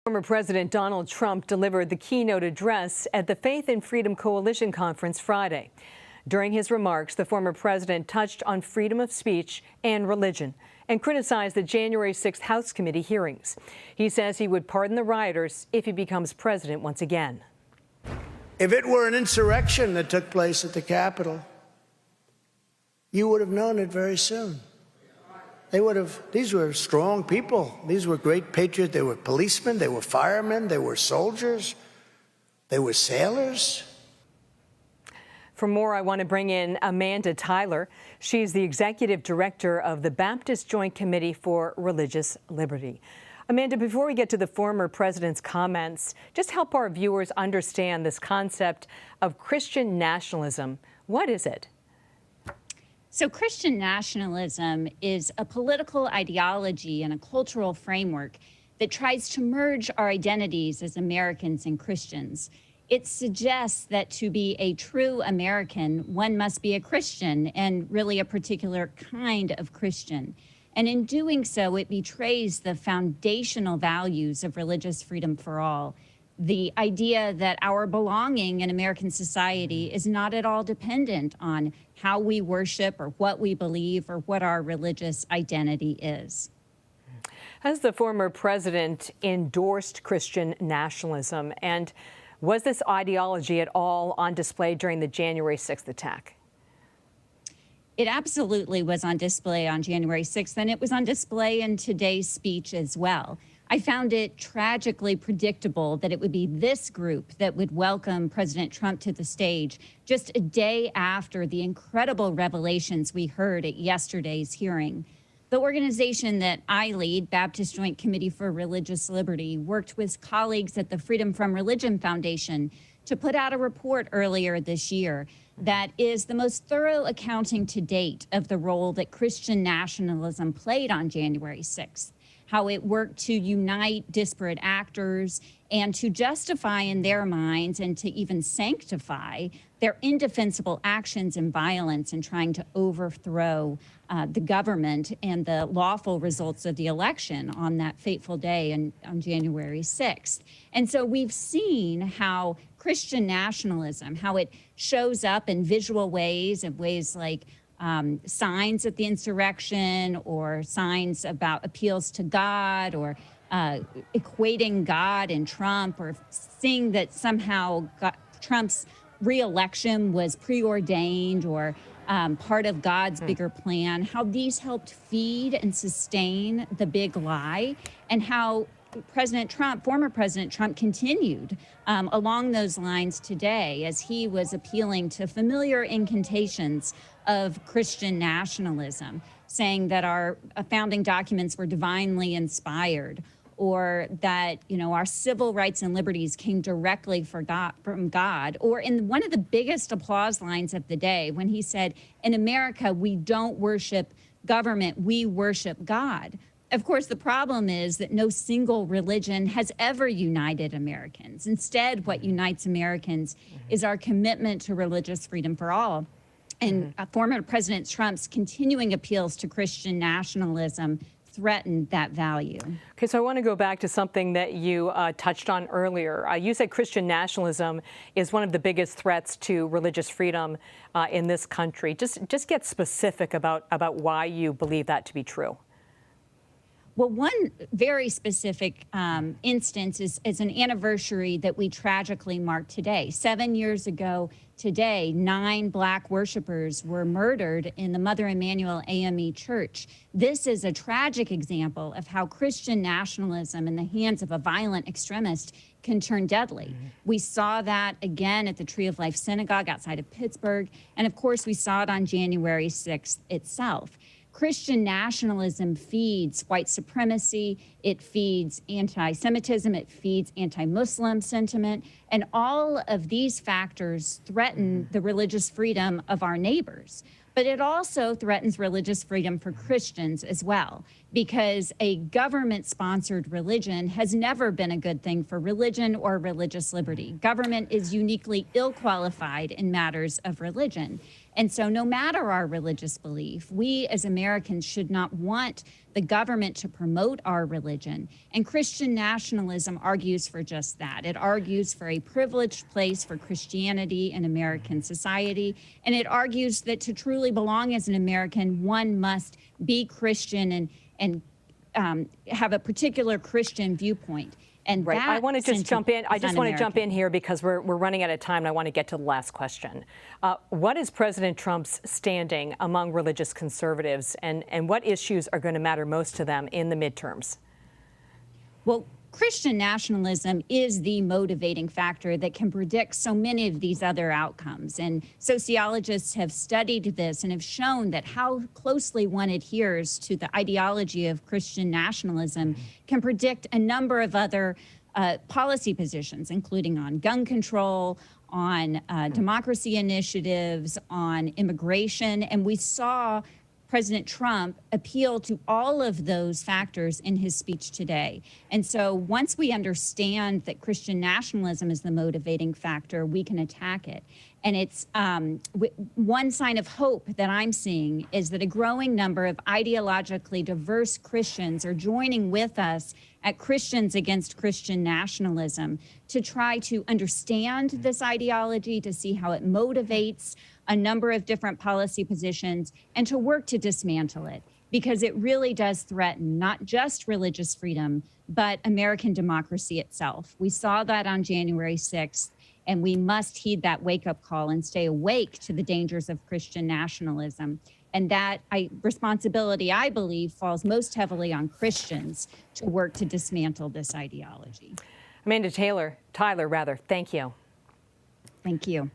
Former President Donald Trump delivered the keynote address at the Faith and Freedom Coalition Conference Friday. During his remarks, the former president touched on freedom of speech and religion and criticized the January 6th House Committee hearings. He says he would pardon the rioters if he becomes president once again. If it were an insurrection that took place at the Capitol, you would have known it very soon. These were strong people. These were great patriots. They were policemen, they were firemen, they were soldiers, they were sailors. For more, I want to bring in Amanda Tyler. She's the executive director of the Baptist Joint Committee for Religious Liberty. Amanda, before we get to the former president's comments, just help our viewers understand this concept of Christian nationalism. What is it? So Christian nationalism is a political ideology and a cultural framework that tries to merge our identities as Americans and Christians. It suggests that to be a true American, one must be a Christian, and really a particular kind of Christian. And in doing so, it betrays the foundational values of religious freedom for all. The idea that our belonging in American society is not at all dependent on how we worship or what we believe or what our religious identity is. Has the former president endorsed Christian nationalism, and was this ideology at all on display during the January 6th attack? It absolutely was on display on January 6th, and it was on display in today's speech as well. I found it tragically predictable that it would be this group that would welcome President Trump to the stage just a day after the incredible revelations we heard at yesterday's hearing. The organization that I lead, Baptist Joint Committee for Religious Liberty, worked with colleagues at the Freedom from Religion Foundation to put out a report earlier this year that is the most thorough accounting to date of the role that Christian nationalism played on January 6th. How it worked to unite disparate actors and to justify in their minds and to even sanctify their indefensible actions and violence in trying to overthrow the government and the lawful results of the election on that fateful day on January 6th. And so we've seen how Christian nationalism, how it shows up in visual ways, in ways like signs at the insurrection, or signs about appeals to God, or equating God and Trump, or seeing that somehow Trump's re-election was preordained or part of God's bigger plan, how these helped feed and sustain the big lie, and how former President Trump continued along those lines today as he was appealing to familiar incantations of Christian nationalism, saying that our founding documents were divinely inspired, or that, our civil rights and liberties came directly from God, or in one of the biggest applause lines of the day when he said, in America, we don't worship government, we worship God. Of course, the problem is that no single religion has ever united Americans. Instead, what unites Americans is our commitment to religious freedom for all. And former President Trump's continuing appeals to Christian nationalism threatened that value. Okay, so I want to go back to something that you touched on earlier. You said Christian nationalism is one of the biggest threats to religious freedom in this country. Just get specific about why you believe that to be true. Well, one very specific instance is an anniversary that we tragically mark today. 7 years ago today, 9 Black worshipers were murdered in the Mother Emanuel AME Church. This is a tragic example of how Christian nationalism in the hands of a violent extremist can turn deadly. We saw that again at the Tree of Life Synagogue outside of Pittsburgh, and of course we saw it on January 6th itself. Christian nationalism feeds white supremacy, it feeds anti-Semitism, it feeds anti-Muslim sentiment, and all of these factors threaten the religious freedom of our neighbors. But it also threatens religious freedom for Christians as well, because a government-sponsored religion has never been a good thing for religion or religious liberty. Government is uniquely ill-qualified in matters of religion. And so no matter our religious belief, we as Americans should not want the government to promote our religion. And Christian nationalism argues for just that. It argues for a privileged place for Christianity in American society. And it argues that to truly belong as an American, one must be Christian and have a particular Christian viewpoint. And right. I want to just jump in. I just want to jump in here because we're running out of time, and I want to get to the last question. What is President Trump's standing among religious conservatives, and what issues are going to matter most to them in the midterms? Well, Christian nationalism is the motivating factor that can predict so many of these other outcomes. And sociologists have studied this and have shown that how closely one adheres to the ideology of Christian nationalism can predict a number of other policy positions, including on gun control, on democracy initiatives, on immigration. And we saw President Trump appeal to all of those factors in his speech today. And so once we understand that Christian nationalism is the motivating factor, we can attack it. And it's one sign of hope that I'm seeing is that a growing number of ideologically diverse Christians are joining with us at Christians Against Christian Nationalism to try to understand this ideology, to see how it motivates a number of different policy positions, and to work to dismantle it, because it really does threaten not just religious freedom, but American democracy itself. We saw that on January 6th, and we must heed that wake-up call and stay awake to the dangers of Christian nationalism. And that responsibility, I believe, falls most heavily on Christians to work to dismantle this ideology. Amanda Tyler, thank you. Thank you.